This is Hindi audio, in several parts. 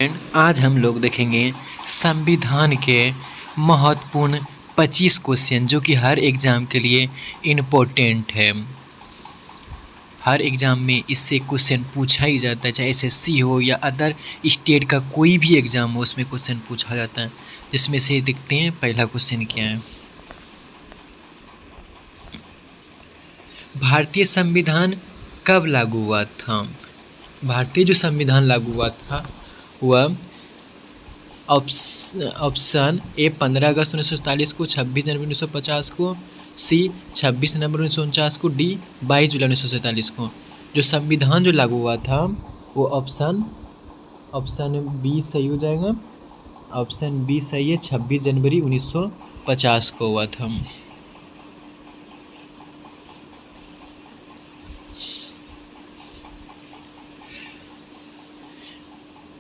आज हम लोग देखेंगे संविधान के महत्वपूर्ण 25 क्वेश्चन जो कि हर एग्ज़ाम के लिए इम्पोर्टेंट है। हर एग्ज़ाम में इससे क्वेश्चन पूछा ही जाता है, चाहे एसएससी हो या अदर स्टेट का कोई भी एग्ज़ाम हो, उसमें क्वेश्चन पूछा जाता है। जिसमें से देखते हैं पहला क्वेश्चन क्या है। भारतीय संविधान कब लागू हुआ था? भारतीय जो संविधान लागू हुआ था वह ऑप्शन ए 15 अगस्त 1947 को, 26 जनवरी 1950 को, सी 26 नवंबर 1949 को, डी 22 जुलाई 1947 को। जो संविधान जो लागू हुआ था वो ऑप्शन बी सही हो जाएगा। ऑप्शन बी सही है, 26 जनवरी 1950 को हुआ था।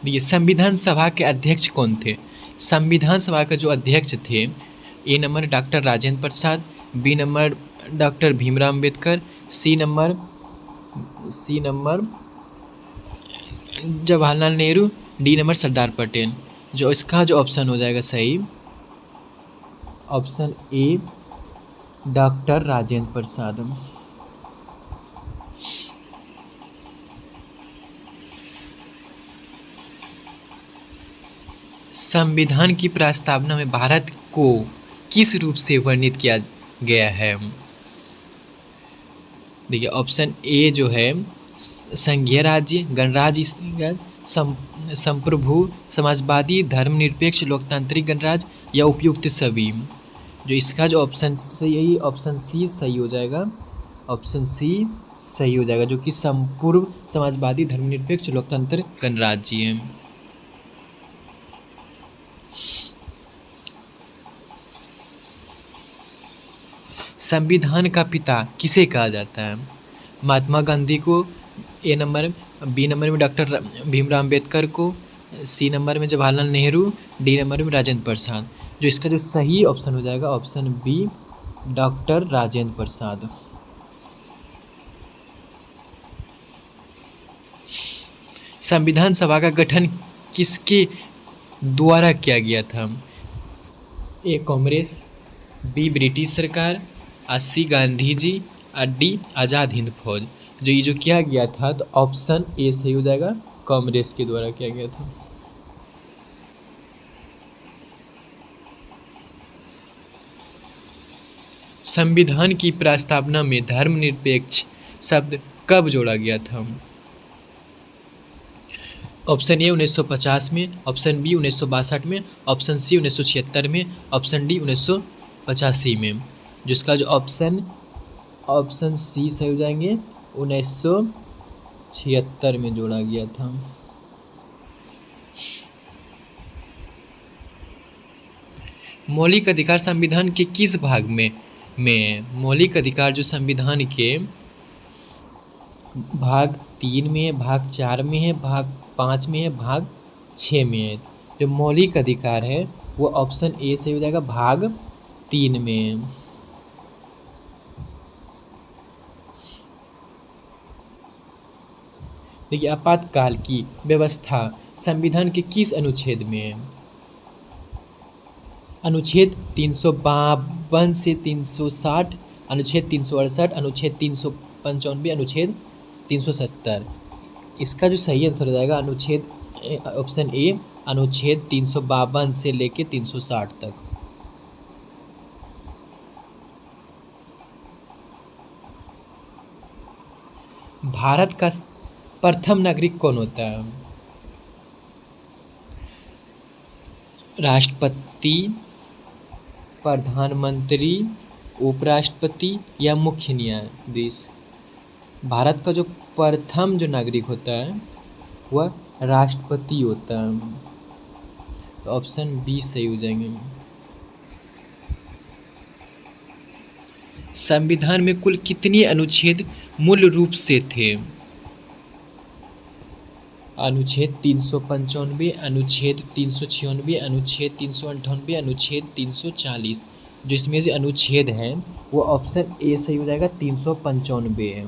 देखिए, संविधान सभा के अध्यक्ष कौन थे? संविधान सभा के जो अध्यक्ष थे, A number doctor Rajendra Prasad, B number doctor Bhimrao Ambedkar, C number Jawaharlal Nehru, D number Sardar Patel. जो इसका जो ऑप्शन हो जाएगा सही, option A doctor Rajendra Prasad. संविधान की प्रस्तावना में भारत को किस रूप से वर्णित किया गया है? देखिए, ऑप्शन ए जो है संघीय राज्य, गणराज्य, संप्रभु, समाजवादी, धर्मनिरपेक्ष, लोकतांत्रिक गणराज्य या उपयुक्त सभी। जो इसका जो ऑप्शन सही, ऑप्शन सी सही हो जाएगा। ऑप्शन सी सही हो जाएगा, जो कि संपूर्ण समाजवादी, धर्मनिरपेक्ष, लोकतंत्र गणराज्य है। संविधान का पिता किसे कहा जाता है? महात्मा गांधी को, ए नंबर, बी नंबर में डॉक्टर भीमराव अम्बेडकर को, सी नंबर में जवाहरलाल नेहरू, डी नंबर में राजेंद्र प्रसाद। जो इसका जो सही ऑप्शन हो जाएगा option B doctor Rajendra Prasad. संविधान सभा का गठन किसके द्वारा किया गया था? ए कांग्रेस, बी ब्रिटिश सरकार, सी गांधी जी, डी आज़ाद हिंद फौज। जो ये जो किया गया था तो ऑप्शन ए सही हो जाएगा, कांग्रेस के द्वारा किया गया था। संविधान की प्रस्तावना में धर्मनिरपेक्ष शब्द कब जोड़ा गया था? ऑप्शन ए 1950 में, ऑप्शन बी 1962 में, ऑप्शन सी 1976 में, ऑप्शन डी 1985 में। जिसका जो ऑप्शन सी सही हो जाएंगे, 1976 में जोड़ा गया था। मौलिक अधिकार संविधान के किस भाग में मौलिक अधिकार जो संविधान के भाग 3 में है, भाग 4 में है, भाग 5 में है, भाग 6 में है। जो मौलिक अधिकार है वो ऑप्शन ए सही हो जाएगा, भाग 3 में। देखिए, आपातकाल की व्यवस्था संविधान के किस अनुच्छेद में है? अनुच्छेद 352 से 360, अनुच्छेद 368, अनुच्छेद 395, अनुच्छेद 370। इसका जो सही आंसर हो जाएगा अनुच्छेद ऑप्शन ए, अनुच्छेद 352 से लेके 360 तक। भारत का प्रथम नागरिक कौन होता है? राष्ट्रपति, प्रधानमंत्री, उपराष्ट्रपति या मुख्य न्यायाधीश। भारत का जो प्रथम जो नागरिक होता है वह राष्ट्रपति होता है। तो ऑप्शन बी सही हो जाएंगे। संविधान में कुल कितने अनुच्छेद मूल रूप से थे? अनुच्छेद 395, अनुच्छेद 396, अनुच्छेद 398, अनुच्छेद 340। जो इसमें से अनुच्छेद है वो ऑप्शन ए सही हो जाएगा, 395 है।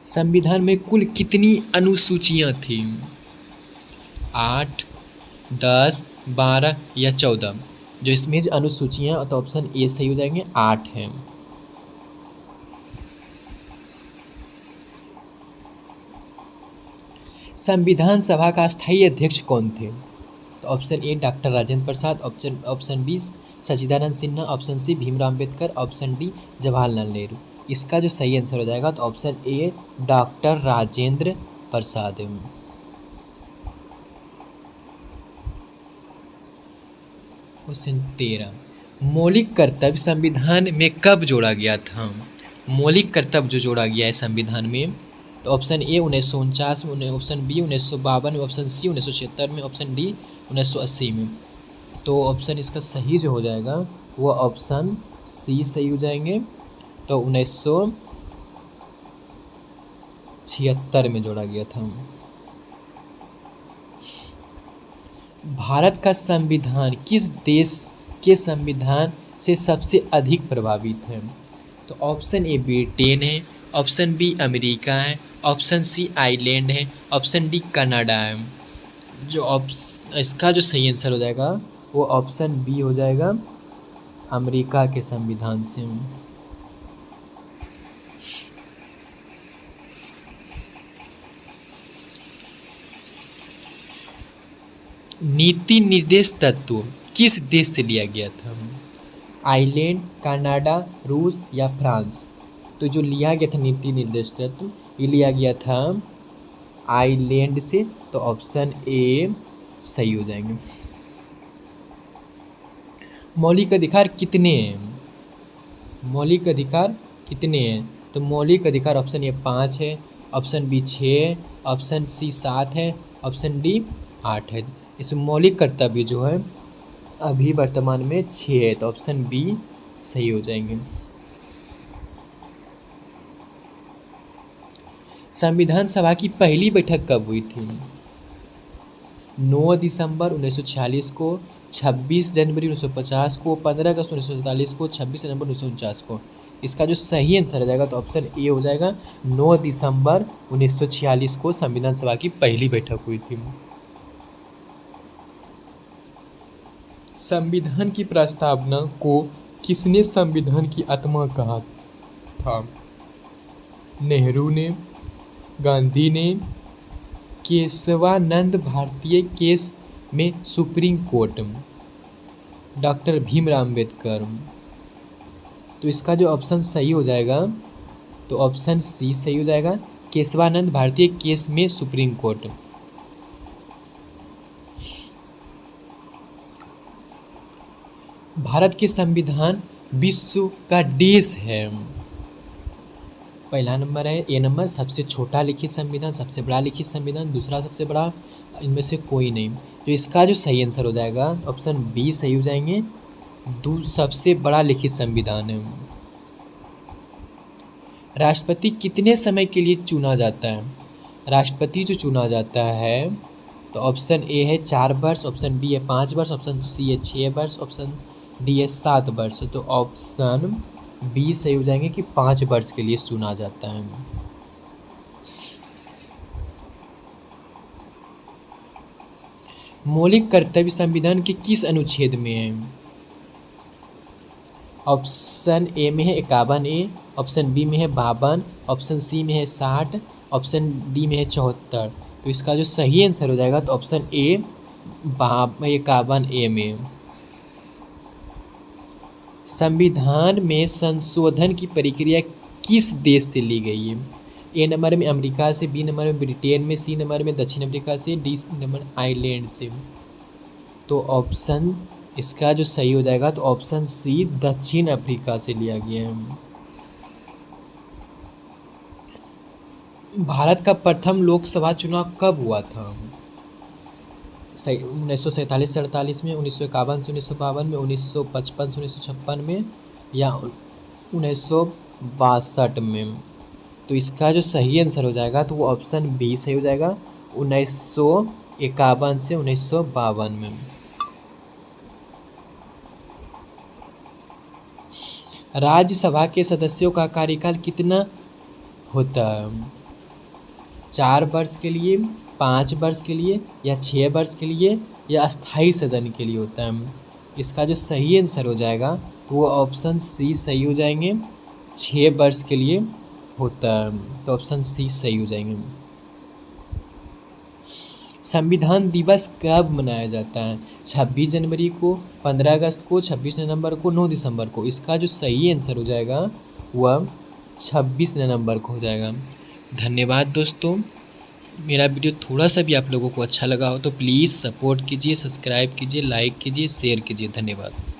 संविधान में कुल कितनी अनुसूचियाँ थीं? 8, 10, 12 या 14? जो इसमें जो अनुसूचियाँ, तो ऑप्शन ए सही हो जाएंगे, 8 हैं। संविधान सभा का स्थायी अध्यक्ष कौन थे? तो option A doctor Rajendra Prasad, option B Sachchidanand Sinha, option C Bhimrao Ambedkar, option D Jawaharlal Nehru. इसका जो सही आंसर हो जाएगा तो option A doctor Rajendra Prasad. Question 13, मौलिक कर्तव्य संविधान में कब जोड़ा गया था? मौलिक कर्तव्य जो जोड़ा गया है संविधान में, तो ऑप्शन ए 1949 में, ऑप्शन बी 1952 में, ऑप्शन सी 1976 में, ऑप्शन डी 1980 में। तो ऑप्शन इसका सही जो हो जाएगा वो ऑप्शन सी सही हो जाएंगे। तो 1976 में जोड़ा गया था। भारत का संविधान किस देश के संविधान से सबसे अधिक प्रभावित है? तो ऑप्शन ए ब्रिटेन है, ऑप्शन बी अमेरिका है, ऑप्शन सी आयरलैंड है, ऑप्शन डी कनाडा है। इसका जो सही आंसर हो जाएगा वो ऑप्शन बी हो जाएगा, अमेरिका के संविधान से। नीति निर्देश तत्व किस देश से लिया गया था? आयरलैंड, कनाडा, रूस या फ्रांस? तो जो लिया गया था नीति निर्देश तत्व, ये लिया गया था आयरलैंड से। तो ऑप्शन ए सही हो जाएंगे। मौलिक अधिकार कितने हैं? मौलिक अधिकार कितने हैं? तो मौलिक अधिकार ऑप्शन ए 5 है, ऑप्शन बी 6 है, ऑप्शन सी 7 है, ऑप्शन डी 8 है। इस मौलिक कर्तव्य जो है अभी वर्तमान में 6 है, तो ऑप्शन बी सही हो जाएंगे। संविधान सभा की पहली बैठक कब हुई थी? 9 दिसंबर 1946 को, 26 जनवरी 1950 को, 15 अगस्त 1947 को, 26 नवंबर 1949 को। इसका जो सही आंसर हो जाएगा तो ऑप्शन ए हो जाएगा, 9 दिसंबर 1946 को संविधान सभा की पहली बैठक हुई थी। संविधान की प्रस्तावना को किसने संविधान की आत्मा कहा था? नेहरू ने, गांधी ने, केशवानंद भारतीय केस में supreme court, doctor Bhimrao Ambedkar. तो इसका जो ऑप्शन सही हो जाएगा तो ऑप्शन सी सही हो जाएगा, केशवानंद भारतीय केस में सुप्रीम कोर्ट। भारत के संविधान विश्व का देश है। पहला नंबर है ए नंबर, सबसे छोटा लिखित संविधान, सबसे बड़ा लिखित संविधान, दूसरा सबसे बड़ा, इनमें से कोई नहीं। तो इसका जो सही आंसर हो जाएगा ऑप्शन बी सही हो जाएंगे, सबसे बड़ा लिखित संविधान है। राष्ट्रपति कितने समय के लिए चुना जाता है? राष्ट्रपति जो चुना जाता है तो ऑप्शन ए है 4 वर्ष, ऑप्शन बी है 5 वर्ष, ऑप्शन सी है 6 वर्ष, ऑप्शन डी है 7 वर्ष। तो ऑप्शन बी सही हो जाएंगे कि 5 वर्ष के लिए चुना जाता है। मौलिक कर्तव्य संविधान के किस अनुच्छेद में है? ऑप्शन ए में है 51A, ऑप्शन बी में है 52, ऑप्शन सी में है 60, ऑप्शन डी में है 74। तो इसका जो सही आंसर हो जाएगा तो ऑप्शन ए 51A में। संविधान में संशोधन की प्रक्रिया किस देश से ली गई है? ए नंबर में अमेरिका से, बी नंबर में ब्रिटेन में, सी नंबर में दक्षिण अफ्रीका से, डी नंबर आयरलैंड से। तो ऑप्शन इसका जो सही हो जाएगा तो ऑप्शन सी दक्षिण अफ्रीका से लिया गया है। भारत का प्रथम लोकसभा चुनाव कब हुआ था? 1947 से 48 में, 1951 से 1952 में, 1955 से 1956 में या 1962 में। तो इसका जो सही आंसर हो जाएगा तो वो ऑप्शन बी सही हो जाएगा, 1951 से 1952 में। राज्यसभा के सदस्यों का कार्यकाल कितना होता है? 4 वर्ष के लिए, 5 वर्ष के लिए या 6 वर्ष के लिए या अस्थाई सदन के लिए होता है। इसका जो सही आंसर हो जाएगा तो वो ऑप्शन सी सही हो जाएंगे, 6 वर्ष के लिए होता है, तो ऑप्शन सी सही हो जाएंगे। संविधान दिवस कब मनाया जाता है? 26 जनवरी को, 15 अगस्त को, 26 नवंबर को, 9 दिसंबर को। इसका जो सही आंसर हो जाएगा वह 26 नवंबर को हो जाएगा। धन्यवाद दोस्तों। मेरा वीडियो थोड़ा सा भी आप लोगों को अच्छा लगा हो तो प्लीज़ सपोर्ट कीजिए, सब्सक्राइब कीजिए, लाइक कीजिए, शेयर कीजिए। धन्यवाद।